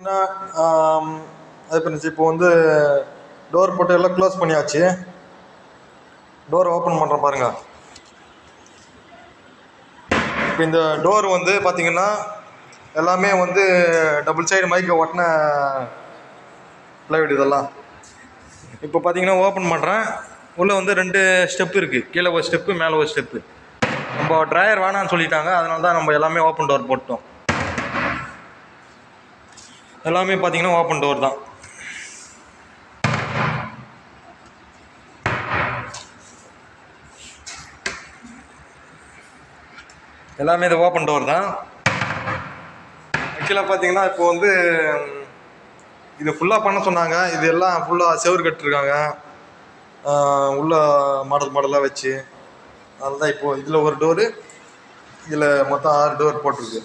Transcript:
அது ஃப்ரெண்ட்ஸ் இப்போ வந்து டோர் போட்டு எல்லாம் க்ளோஸ் பண்ணியாச்சு. டோர் ஓப்பன் பண்ணுறேன் பாருங்கள். இப்போ இந்த டோர் வந்து பார்த்திங்கன்னா எல்லாமே வந்து டபுள் சைடு மைக்கை ஒட்டின ப்ளைவுட் இதெல்லாம். இப்போ பார்த்தீங்கன்னா ஓப்பன் பண்ணுறேன். உள்ளே வந்து 2 ஸ்டெப்பு இருக்குது. கீழே ஒரு ஸ்டெப்பு, மேலே ஒரு ஸ்டெப்பு. நம்ம ட்ராயர் வேணான்னு சொல்லிட்டாங்க, அதனால தான் நம்ம எல்லாமே ஓப்பன் டோர் போட்டோம். எல்லாமே பார்த்தீங்கன்னா ஓப்பன் டோர் தான். எல்லாமே இது ஓப்பன் டோர் தான். ஆக்சுவலாக பார்த்தீங்கன்னா இப்போ வந்து இது ஃபுல்லாக பண்ண சொன்னாங்க. இது எல்லாம் ஃபுல்லாக செவுரு கட்டிருக்காங்க உள்ள மாடலாக வச்சு. அதுதான் இப்போது இதில் ஒரு டோரு, இதில் மொத்தம் 6 டோர் போட்டிருக்கு.